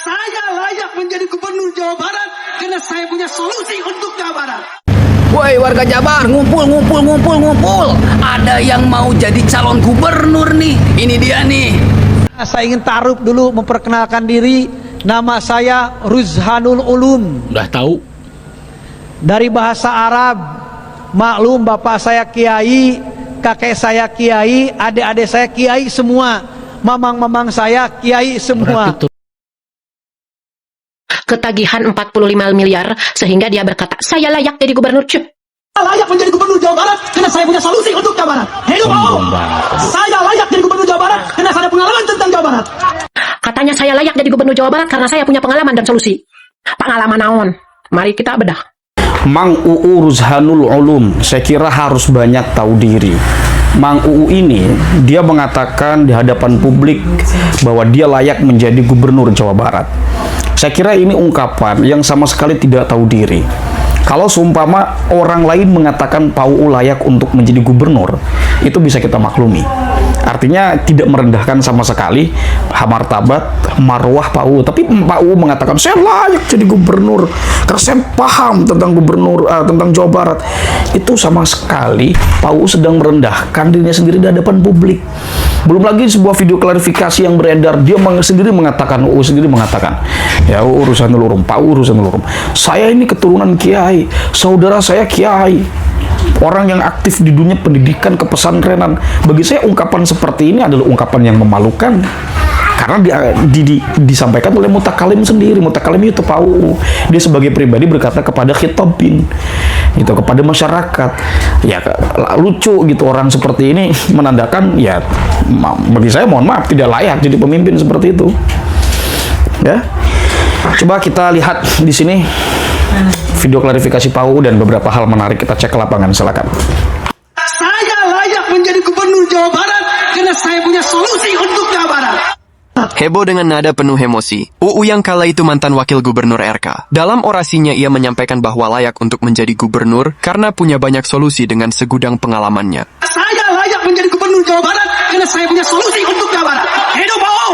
Saya layak menjadi gubernur Jawa Barat karena saya punya solusi untuk Jawa Barat. Woi warga Jabar, ngumpul. Ada yang mau jadi calon gubernur nih. Ini dia nih. Saya ingin taruh dulu memperkenalkan diri. Nama saya Ruzhanul Ulum. Udah tahu? Dari bahasa Arab. Maklum bapak saya kiai, kakek saya kiai, adik-adik saya kiai semua. Mamang-mamang saya kiai semua. Ketagihan 45 miliar sehingga dia berkata, saya layak jadi gubernur. Layak menjadi gubernur Jawa Barat karena saya punya solusi untuk Jawa Barat. Hidup saya layak jadi gubernur Jawa Barat karena saya ada pengalaman tentang Jawa Barat. Katanya saya layak jadi gubernur Jawa Barat karena saya punya pengalaman dan solusi. Pengalaman naon? Mari kita bedah. Mang UU Ruzhanul Ulum, saya kira harus banyak tahu diri. Mang UU ini, dia mengatakan di hadapan publik bahwa dia layak menjadi gubernur Jawa Barat. Saya kira ini ungkapan yang sama sekali tidak tahu diri. Kalau seumpama orang lain mengatakan Pak UU layak untuk menjadi gubernur, itu bisa kita maklumi. Artinya tidak merendahkan sama sekali martabat marwah Pak UU. Tapi Pak UU mengatakan saya layak jadi gubernur karena saya paham tentang tentang Jawa Barat. Itu sama sekali Pak UU sedang merendahkan dirinya sendiri di hadapan publik. Belum lagi sebuah video klarifikasi yang beredar, dia sendiri mengatakan, UU sendiri mengatakan, ya urusan Ulum, Pak urusan Ulum. Saya ini keturunan kiai, saudara saya kiai, orang yang aktif di dunia pendidikan kepesantrenan. Bagi saya ungkapan seperti ini adalah ungkapan yang memalukan. Karena disampaikan oleh mutakalim sendiri. Mutakalim itu Pak UU. Dia sebagai pribadi berkata kepada khitabin, gitu, kepada masyarakat. Ya lucu gitu orang seperti ini menandakan ya bagi saya mohon maaf tidak layak jadi pemimpin seperti itu. Ya. Coba kita lihat di sini video klarifikasi Pak UU dan beberapa hal menarik, kita cek ke lapangan, silakan. Saya layak menjadi gubernur Jawa Barat karena saya punya solusi untuk Jawa Barat. Heboh dengan nada penuh emosi. UU yang kala itu mantan wakil gubernur RK. Dalam orasinya ia menyampaikan bahwa layak untuk menjadi gubernur karena punya banyak solusi dengan segudang pengalamannya. Saya layak menjadi gubernur Jawa Barat karena saya punya solusi untuk Jawa Barat. Hidup Pak.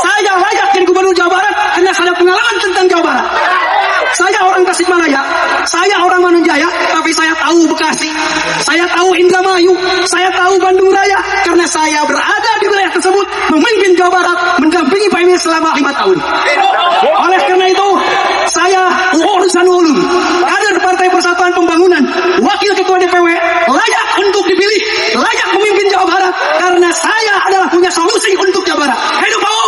Saya layak jadi gubernur Jawa Barat karena saya ada pengalaman tentang Jawa Barat. Saya orang Tasikmalaya, saya orang Manunjaya, tapi saya tahu Bekasi, saya tahu Indramayu, saya tahu Bandung Raya, karena saya berada di wilayah tersebut, memimpin Jawa Barat, mendampingi Pak Emil selama 5 tahun. Oleh karena itu, saya urusan ulum, kader Partai Persatuan Pembangunan, wakil ketua DPW, layak untuk dipilih, layak memimpin Jawa Barat, karena saya adalah punya solusi untuk Jawa Barat. Hidup Pak.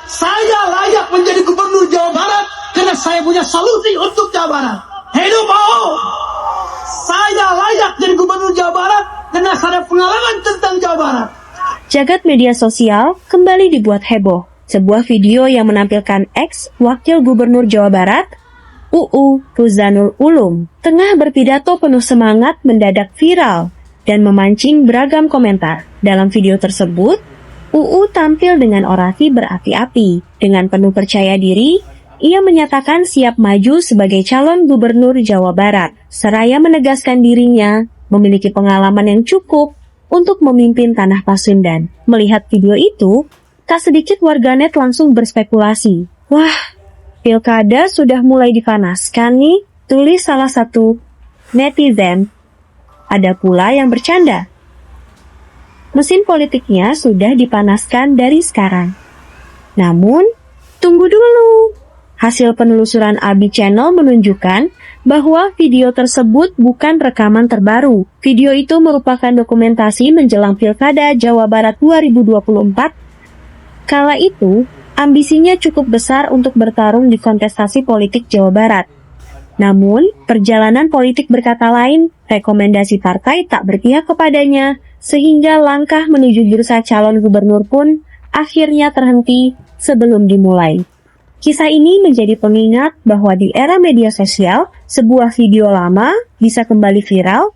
Saya layak menjadi gubernur Jawa Barat karena saya punya solusi untuk Jawa Barat. Hidup Pak. Saya layak jadi gubernur Jawa Barat karena saya ada pengalaman tentang Jawa Barat. Jagat media sosial kembali dibuat heboh. Sebuah video yang menampilkan ex-wakil gubernur Jawa Barat, UU Ruzhanul Ulum, tengah berpidato penuh semangat mendadak viral dan memancing beragam komentar. Dalam video tersebut, UU tampil dengan orasi berapi-api. Dengan penuh percaya diri, ia menyatakan siap maju sebagai calon gubernur Jawa Barat, seraya menegaskan dirinya memiliki pengalaman yang cukup untuk memimpin tanah Pasundan. Melihat video itu, tak sedikit warganet langsung berspekulasi. Wah, pilkada sudah mulai dipanaskan nih, tulis salah satu netizen. Ada pula yang bercanda. Mesin politiknya sudah dipanaskan dari sekarang. Namun, tunggu dulu. Hasil penelusuran Abi Channel menunjukkan bahwa video tersebut bukan rekaman terbaru. Video itu merupakan dokumentasi menjelang Pilkada Jawa Barat 2024. Kala itu, ambisinya cukup besar untuk bertarung di kontestasi politik Jawa Barat. Namun, perjalanan politik berkata lain, rekomendasi partai tak berpihak kepadanya, sehingga langkah menuju bursa calon gubernur pun akhirnya terhenti sebelum dimulai. Kisah ini menjadi pengingat bahwa di era media sosial, sebuah video lama bisa kembali viral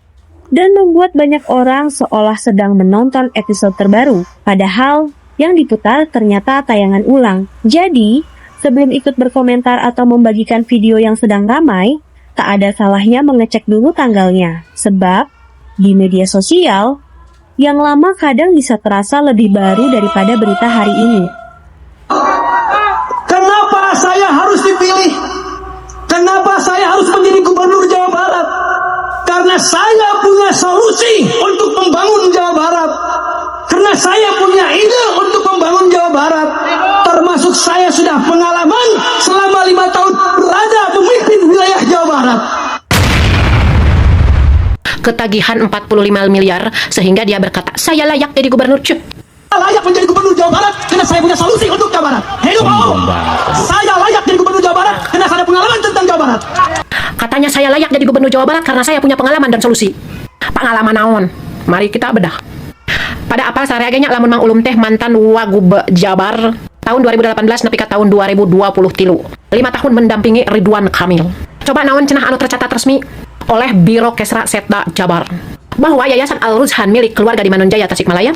dan membuat banyak orang seolah sedang menonton episode terbaru, padahal yang diputar ternyata tayangan ulang. Jadi, sebelum ikut berkomentar atau membagikan video yang sedang ramai, tak ada salahnya mengecek dulu tanggalnya, sebab di media sosial, yang lama kadang bisa terasa lebih baru daripada berita hari ini. Kenapa ide untuk membangun Jawa Barat. Termasuk saya sudah pengalaman selama 5 tahun berada memimpin wilayah Jawa Barat. Ketagihan 45 miliar sehingga dia berkata, saya layak jadi gubernur. Cuk. Layak menjadi gubernur Jawa Barat karena saya punya solusi untuk Jawa Barat. Hidup mau. Saya layak jadi gubernur Jawa Barat karena saya ada pengalaman tentang Jawa Barat. Katanya saya layak jadi gubernur Jawa Barat karena saya punya pengalaman dan solusi. Pengalaman naon? Mari kita bedah. Pada apal sareagenya lamun Mang Ulum teh mantan Wagub Jabar tahun 2018 nepi ka tahun 2023. 5 tahun mendampingi Ridwan Kamil. Coba naon cenah anu tercatat resmi oleh Biro Kesra Setda Jabar bahwa Yayasan Al-Ruzhan milik keluarga di Manonjaya Tasikmalaya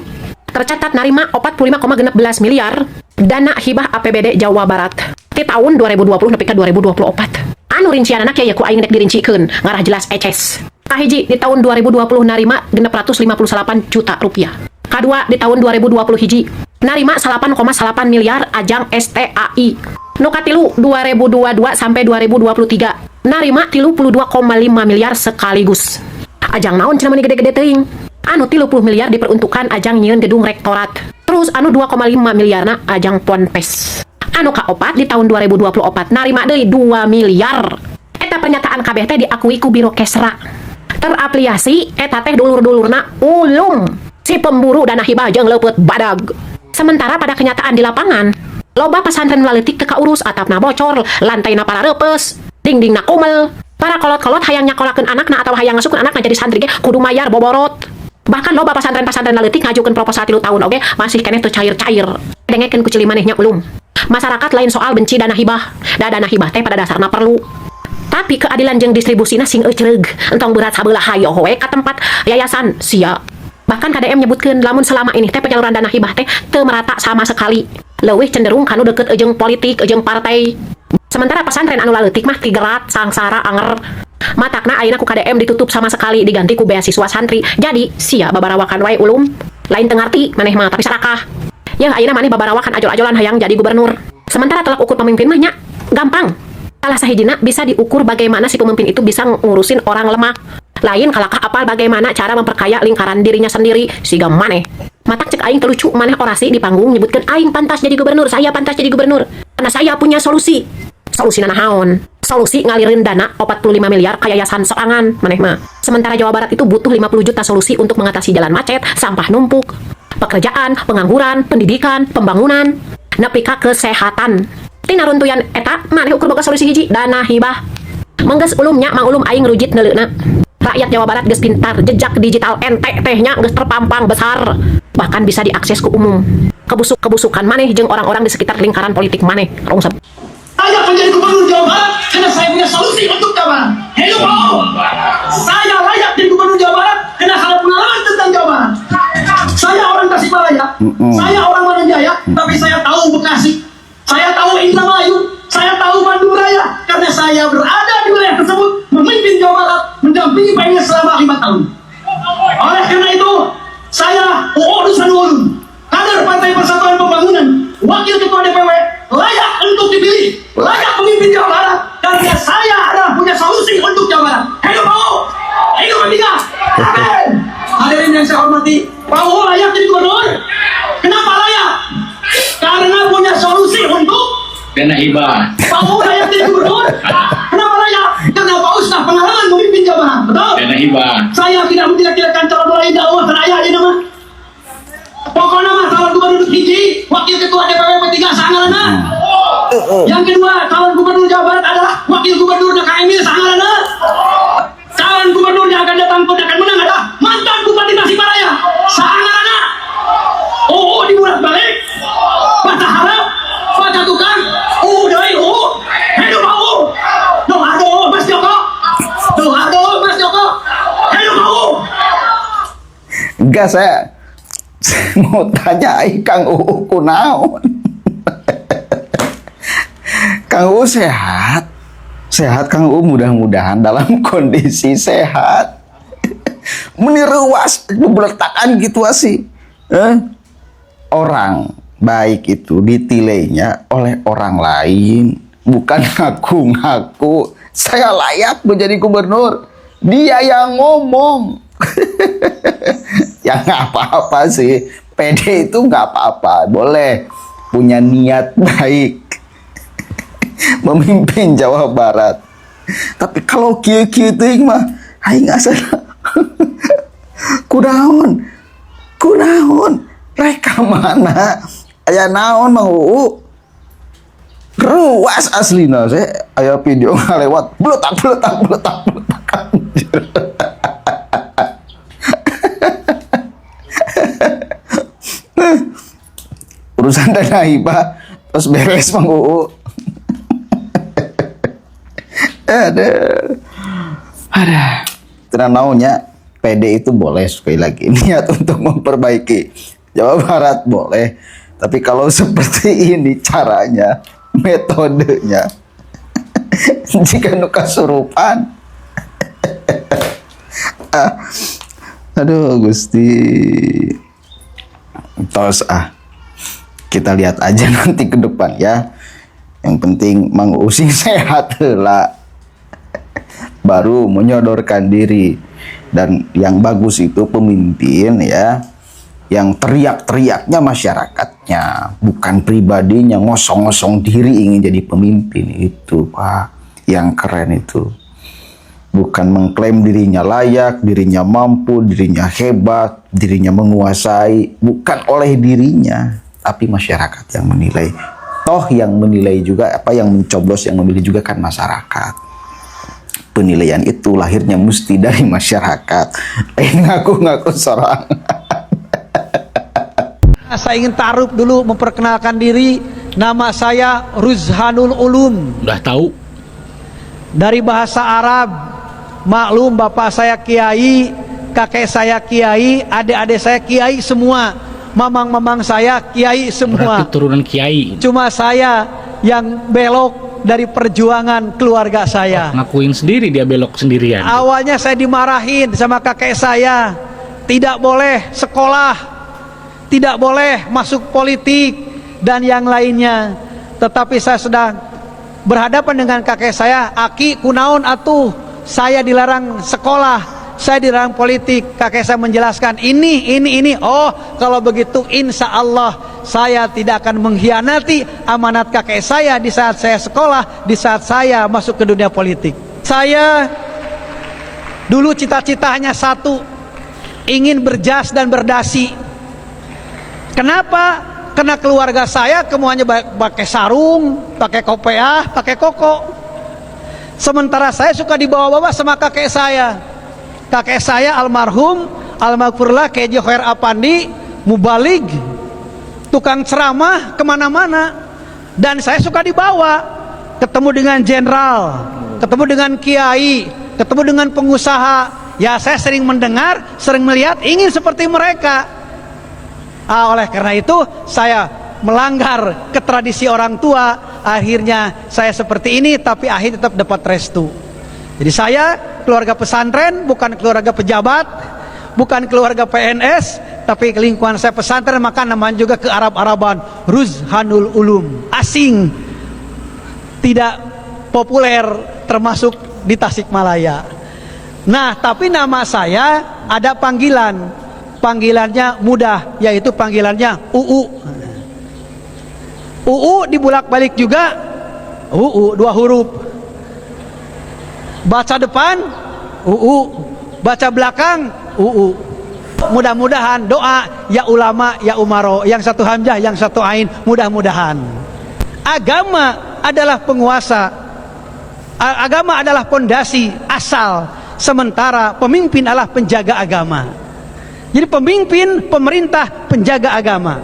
tercatat narima 45,16 miliar dana hibah APBD Jawa Barat di tahun 2020 nepi ka 2024. Anu rincian anak ya ku aing dek dirincikeun ngarah jelas eces. Kahiji di tahun 2020 narima 658 juta rupiah. Kedua di tahun 2020 hiji narima 8,8 miliar ajang STAI. Nu katilu 2022 sampai 2023 narima 32,5 miliar sekaligus. Ajang naon cenah meni gede-gede teuing. Anu 30 miliar diperuntukkan ajang nyieun gedung rektorat. Terus anu 2,5 miliarna ajang ponpes. Anu kaopat di tahun 2024 narima deui 2 miliar. Eta pernyataan kabeh teh diakui ku Biro Kesra. Terafiliasi eta teh dulur-dulurna Ulum, si pemburu dana hibah jeung leupeut badag. Sementara pada kenyataan di lapangan, loba pesantren laletik teu kaurus, atapna bocor, lantaina parareupes, dindingna kumel. Para kolot-kolot hayang nyakolakeun anakna atawa hayang ngasukeun anakna jadi santri ge kudu mayar boborot. Bahkan loba pesantren-pesantren laletik ngajukeun proposal 3 tahun oge masih keneh teu cair-cair. Dengekeun ku cili manehnya Ulum. Masyarakat lain soal benci dana hibah. Dana hibah teh pada dasarna perlu. Tapi keadilan jeung distribusina sing euceug, entong berat sabelah hayo we ka tempat yayasan sia. Bahkan KDM nyebutkeun lamun selama ini teh penyaluran dana hibah teh teu merata sama sekali. Leuwih cenderung kanu deukeut jeung politik, jeung partai. Sementara pesantren anu laletik mah tigrat, sangsara, anger. Matakna ayeuna ku KDM ditutup sama sekali diganti ku beasiswa santri. Jadi sia babarawakan wae Ulum. Lain teu ngarti maneh mah tapi sarakah. Ya ayeuna maneh babarawakan ajol-ajolan hayang jadi gubernur. Sementara telak ukur pemimpin mah nya gampang. Salah sahijina bisa diukur bagaimana si pemimpin itu bisa ngurusin orang lemah. Lain kalakah apal bagaimana cara memperkaya lingkaran dirinya sendiri, siga maneh. Matak cek aing telucu maneh orasi di panggung nyebutkeun aing pantas jadi gubernur, saya pantas jadi gubernur. Karena saya punya solusi. Solusi naon? Solusi ngalirin dana 45 miliar ke yayasan sorangan maneh mah. Sementara Jawa Barat itu butuh 50 juta solusi untuk mengatasi jalan macet, sampah numpuk, pekerjaan, pengangguran, pendidikan, pembangunan, nepi ka kesehatan. Tina runtuyan eta maneh ukur boga solusi hiji dana hibah. Menggeus ulumnya Mang Ulum aing rujit neuleuna. Rakyat Jawa Barat geus pintar, jejak digital ente tehnya geus terpampang besar. Bahkan bisa diakses ke umum. Kebusukan maneh jeung orang-orang di sekitar lingkaran politik maneh rungsep. Saya menjadi gubernur Jawa Barat karena saya punya solusi untuk Jawa Barat. Hidup mau. Saya layak jadi gubernur Jawa Barat karena saya ada pengalaman tentang Jawa Barat. Saya orang Tasikmalaya, saya orang Manonjaya, tapi saya tahu Bekasi. Saya tahu Indramayu, saya tahu Bandung Raya, karena saya berada di wilayah tersebut, memimpin Jawa Barat, mendampingi PNS selama 5 tahun. Oleh karena itu, saya Ruzhanul Ulum, kader Partai Persatuan Pembangunan, Wakil Ketua DPW, layak untuk dipilih, layak memimpin Jawa Barat, karena saya adalah punya solusi untuk Jawa Barat. Hidup mau, hidup Merdeka. Amin. Hadirin yang saya hormati, Pak UU layak jadi gubernur. Kenapa layak? Karena punya solusi untuk dana hibah. Pak UU layak jadi gubernur. Kenapa layak? Karena Pak UU sudah pengalaman memimpin Jawa Barat. Betul? Dana hibah. Saya tidak menjelek-jelekan calon lain dakwah seraya ini nama. Pokoknya mah calon gubernur hiji, wakil ketua DPW P3 sangarana. Yang kedua, calon gubernur Jawa Barat adalah wakil gubernur KMI sangarana. Calon gubernur yang akan datang pun akan menang adalah mantan Bupati Tasikmalaya sangarana. Dibulat-balik. Baca harap, baca tukang, deui hidup mau. Doa Mas Joko. Mas Joko. Hidup mau. Enggak, saya mau tanya Kang UU kunaon. Kang UU sehat. Sehat Kang UU, mudah-mudahan dalam kondisi sehat. Meniruas beletakan gitu sih. Orang baik itu ditilainya oleh orang lain, bukan ngaku-ngaku saya layak menjadi gubernur. Dia yang ngomong. Ya nggak apa-apa sih, pede itu nggak apa-apa, boleh punya niat baik memimpin Jawa Barat. Tapi kalau kieu-kieu teuing mah aing asa kunaon reka mana aya naon Mang UU ruas aslina saya aya video ngalewat beletak urusan dana hibah terus beres Mang UU. Ada tenang naunya PD itu boleh, sekali lagi niat untuk memperbaiki Jawa Barat boleh, tapi kalau seperti ini caranya, metodenya jika nu kasurupan aduh Gusti tos kita lihat aja nanti ke depan ya. Yang penting Mang Using sehat lah, baru menyodorkan diri. Dan yang bagus itu pemimpin ya, yang teriak-teriaknya masyarakatnya, bukan pribadinya ngosong-ngosong diri ingin jadi pemimpin. Itu Pak yang keren itu, bukan mengklaim dirinya layak, dirinya mampu, dirinya hebat, dirinya menguasai, bukan oleh dirinya, tapi masyarakat yang menilai. Toh yang menilai juga yang mencoblos, yang memilih juga kan masyarakat. Penilaian itu lahirnya mesti dari masyarakat. Ngaku-ngaku seorang. Saya ingin taruh dulu memperkenalkan diri. Nama saya Ruzhanul Ulum. Udah tahu. Dari bahasa Arab, maklum bapak saya kiai, kakek saya kiai, adik-adik saya kiai semua, mamang-mamang saya kiai semua. Berarti turunan kiai. Cuma saya yang belok dari perjuangan keluarga saya. Ngakuin sendiri dia belok sendirian. Awalnya saya dimarahin sama kakek saya, tidak boleh sekolah, tidak boleh masuk politik dan yang lainnya. Tetapi saya sedang berhadapan dengan kakek saya, aki kunaon atuh, saya dilarang sekolah, saya dilarang politik. Kakek saya menjelaskan ini. Oh, kalau begitu insya Allah saya tidak akan mengkhianati amanat kakek saya di saat saya sekolah, di saat saya masuk ke dunia politik. Saya dulu cita-cita hanya satu, ingin berjas dan berdasi. Kenapa? Karena keluarga saya semuanya pakai sarung, pakai kopiah, pakai koko. Sementara saya suka dibawa-bawa sama kakek saya. Kakek saya almarhum, almarhumlah Kiai Khair Apandi, mubalig, tukang ceramah kemana-mana. Dan saya suka dibawa, ketemu dengan jenderal, ketemu dengan kiai, ketemu dengan pengusaha. Ya saya sering mendengar, sering melihat, ingin seperti mereka. Oleh karena itu saya melanggar ke tradisi orang tua. Akhirnya saya seperti ini, tapi akhirnya tetap dapat restu. Jadi saya keluarga pesantren, bukan keluarga pejabat, bukan keluarga PNS, tapi lingkungan saya pesantren, maka namanya juga ke Arab-Araban, Ruzhanul Ulum, asing, tidak populer, termasuk di Tasikmalaya. Nah, tapi nama saya ada panggilannya mudah, yaitu panggilannya UU. UU dibulak-balik juga, UU 2 huruf. Baca depan UU, baca belakang UU. Mudah-mudahan doa ya ulama ya umaro, yang satu hamzah yang satu ain, mudah-mudahan. Agama adalah penguasa, agama adalah pondasi asal, sementara pemimpin adalah penjaga agama. Jadi pemimpin, pemerintah, penjaga agama.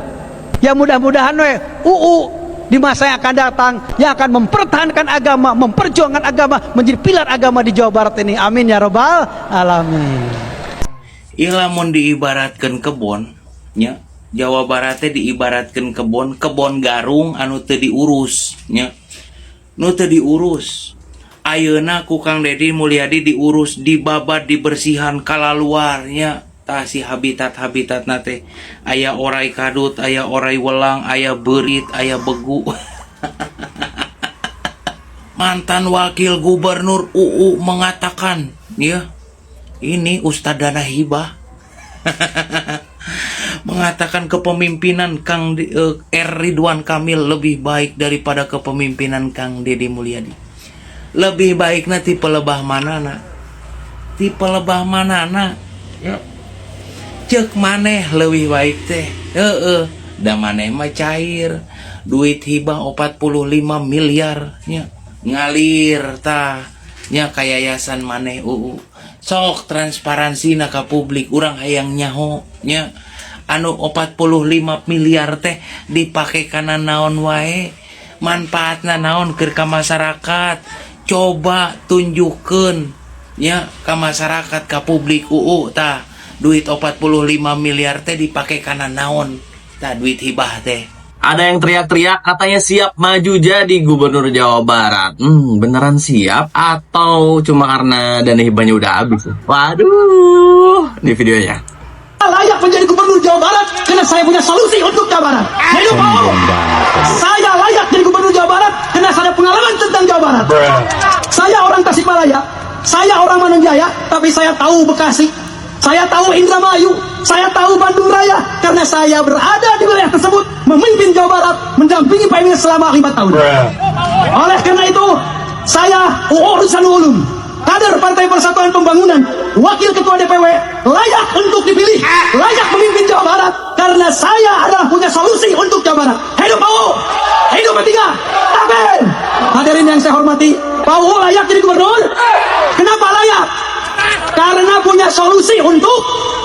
Ya mudah-mudahan UU di masa yang akan datang yang akan mempertahankan agama, memperjuangkan agama, menjadi pilar agama di Jawa Barat ini. Amin ya rabbal alamin. Ieu lamun diibaratkeun kebon nya, Jawa Baratnya diibaratkeun kebon garung anu teu diurus nya. Nu teu diurus. Ayeuna ku Kang Deddy Mulyadi diurus, dibabat, dibersihan kalaluarnya. Tah si habitat nate aya orai kadut, aya orai welang, aya berit, aya begu. Mantan wakil gubernur UU mengatakan, ya, ini Ustadz Dana Hibah mengatakan kepemimpinan R. Ridwan Kamil lebih baik daripada kepemimpinan Kang Deddy Mulyadi. Lebih baik nanti pelebah manana, tipe lebah manana, ya. Cek maneh lebih baik teh, da maneh mah cair, duit hibah 45 miliar, ya. Ngalir tah, nya ka yayasan maneh sok transparansi na ka publik, urang hayang nyaho, nya. Anu 45 miliar teh dipake kana naon wae, manfaatna naon keur ka masyarakat, coba tunjukkeun ya ka masyarakat, ka publik tah duit 45 miliar teh dipake kana naon, tah duit hibah teh. Ada yang teriak-teriak katanya siap maju jadi gubernur Jawa Barat. Beneran siap atau cuma karena dana hibahnya udah habis? Waduh, di videonya. Layak menjadi gubernur Jawa Barat karena saya punya solusi untuk Jawa Barat. Hidup mau. Saya layak jadi gubernur Jawa Barat karena saya ada pengalaman tentang Jawa Barat. Saya orang Tasikmalaya, saya orang Manunjaya, tapi saya tahu Bekasi, saya tahu Indramayu, saya tahu Bandung Raya karena saya berada di wilayah tersebut, memimpin Jawa Barat, mendampingi Pak Emil selama 5 tahun. Oleh karena itu, saya Ruzhanul Ulum, kader Partai Persatuan Pembangunan, Wakil Ketua DPW, layak untuk dipilih, layak memimpin Jawa Barat karena saya adalah punya solusi untuk Jawa Barat. Hidup Pak UU, hidup P3, amin. Hadirin yang saya hormati, Pak UU layak jadi gubernur. Kenapa layak? Karena punya solusi untuk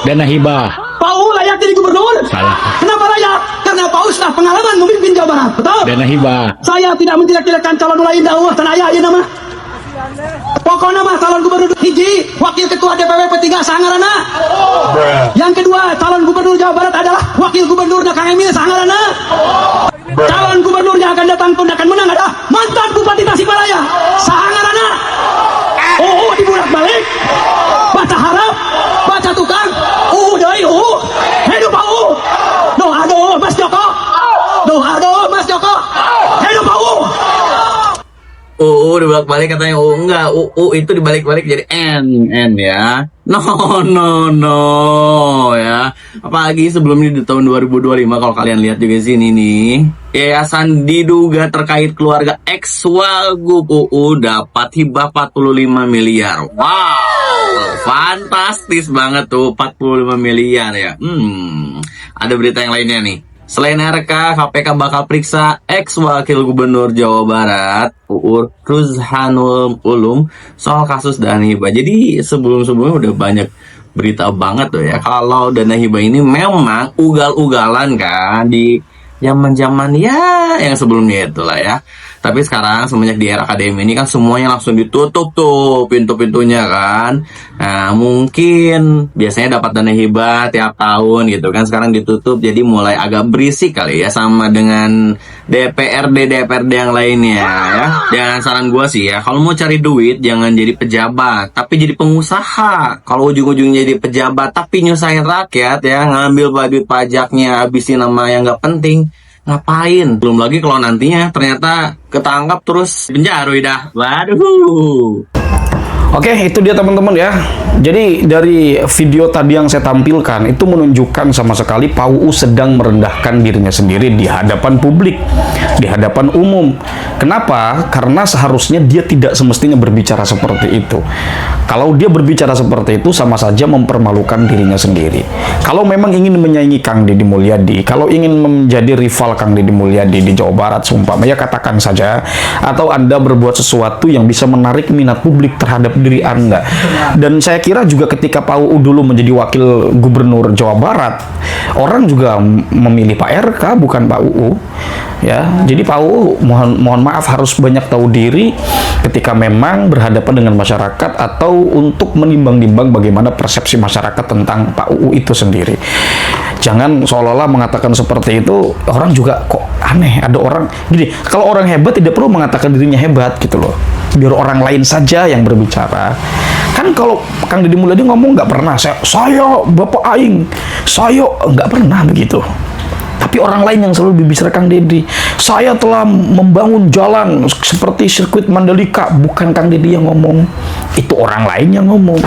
dana hibah. Pak UU layak jadi gubernur. Salah. Kenapa layak? Karena Pak UU sudah pengalaman memimpin Jawa Barat. Betul? Dana hibah. Saya tidak menjelek-jelekan calon lain dakwah tanah ayah nama. Pokoknya mah calon gubernur hiji, wakil ketua DPW P3 sangarana. Yang kedua, calon gubernur Jawa Barat adalah wakil gubernur Kang Emil sangarana. Calon gubernur yang akan datang pun akan menang adalah mantan Bupati Tasikmalaya sangarana. Dibulak-balik, baca harap, baca tukang, deui hidup Pak UU. Doa Mas Joko, Mas Joko, hidup Pak UU. Dibalik-balik katanya enggak, itu dibalik-balik jadi N ya. No ya. Apalagi sebelumnya di tahun 2025 kalau kalian lihat juga sini nih, yayasan diduga terkait keluarga ex Wagub UU dapat hibah 45 miliar. Wow, fantastis banget tuh 45 miliar ya. Ada berita yang lainnya nih. Selain RK, KPK bakal periksa ex Wakil Gubernur Jawa Barat, UU Ruzhanul Ulum, soal kasus dana hibah. Jadi sebelum-sebelumnya udah banyak berita banget tuh ya, kalau dana hibah ini memang ugal-ugalan kan di zaman-zaman ya yang sebelumnya itulah ya. Tapi sekarang semenjak di era akademi ini kan semuanya langsung ditutup tuh pintu-pintunya kan. Nah mungkin biasanya dapat dana hibah tiap tahun gitu kan, sekarang ditutup jadi mulai agak berisik kali ya sama dengan DPRD yang lainnya ya. Dan saran gue sih ya, kalau mau cari duit jangan jadi pejabat tapi jadi pengusaha. Kalau ujung-ujungnya jadi pejabat tapi nyusahin rakyat ya, ngambil duit pajaknya habisin nama yang gak penting, ngapain? Belum lagi kalau nantinya ternyata ketangkap terus penjara dah. Waduh. Oke, itu dia teman-teman ya. Jadi dari video tadi yang saya tampilkan itu menunjukkan sama sekali Pak UU sedang merendahkan dirinya sendiri di hadapan publik, di hadapan umum. Kenapa? Karena seharusnya dia tidak semestinya berbicara seperti itu. Kalau dia berbicara seperti itu sama saja mempermalukan dirinya sendiri. Kalau memang ingin menyaingi Kang Deddy Mulyadi, kalau ingin menjadi rival Kang Deddy Mulyadi di Jawa Barat, seumpamanya katakan saja, atau Anda berbuat sesuatu yang bisa menarik minat publik terhadap diri Anda. Dan saya kira juga ketika Pak UU dulu menjadi wakil gubernur Jawa Barat, orang juga memilih Pak RK bukan Pak UU ya. Jadi Pak UU mohon maaf harus banyak tahu diri ketika memang berhadapan dengan masyarakat atau untuk menimbang-nimbang bagaimana persepsi masyarakat tentang Pak UU itu sendiri. Jangan seolah-olah mengatakan seperti itu, orang juga kok aneh. Ada orang gini, kalau orang hebat tidak perlu mengatakan dirinya hebat gitu loh, biar orang lain saja yang berbicara. Kan kalau Kang Deddy Mulyadi ngomong nggak pernah saya Bapak Aing, saya nggak pernah begitu. Tapi orang lain yang selalu berbicara Kang Deddy, saya telah membangun jalan seperti sirkuit Mandalika, bukan Kang Deddy yang ngomong, itu orang lain yang ngomong.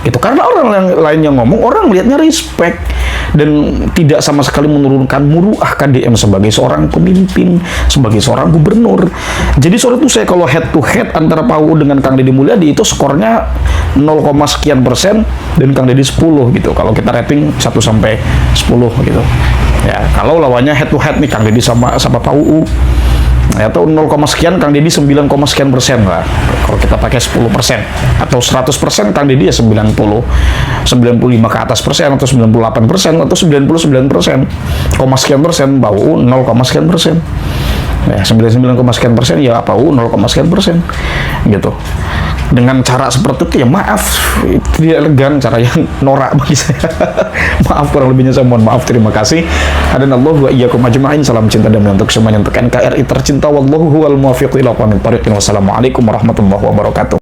Itu karena orang lain yang ngomong, orang lihatnya respect. dan tidak sama sekali menurunkan muruah KDM sebagai seorang pemimpin, sebagai seorang gubernur. Jadi sore itu saya kalau head to head antara Pak UU dengan Kang Deddy Mulyadi itu skornya 0, sekian persen dan Kang Deddy 10 gitu. Kalau kita rating 1 sampai 10 gitu. Ya, kalau lawannya head to head nih Kang Deddy sama Pak UU, atau 0, sekian, Kang Deddy 9, sekian persen lah. Kalau kita pakai 10% atau 100%, Kang Deddy ya 90, 95 ke atas persen, atau 98%, atau 99%, sekian persen, Pak UU 0, sekian persen. Ya, 99, sekian persen ya Pak UU 0, sekian persen gitu. Dengan cara seperti itu ya maaf, itu tidak elegan, cara yang norak bagi saya. Maaf, kurang lebihnya saya mohon maaf. Terima kasih. Hadanallahu wa iyyakum ajma'in. Salam cinta dan untuk semuanya, untuk NKRI tercinta. Wallahu huwal muwaffiq ila aqwamit thoriq. Wassalamualaikum warahmatullahi wabarakatuh.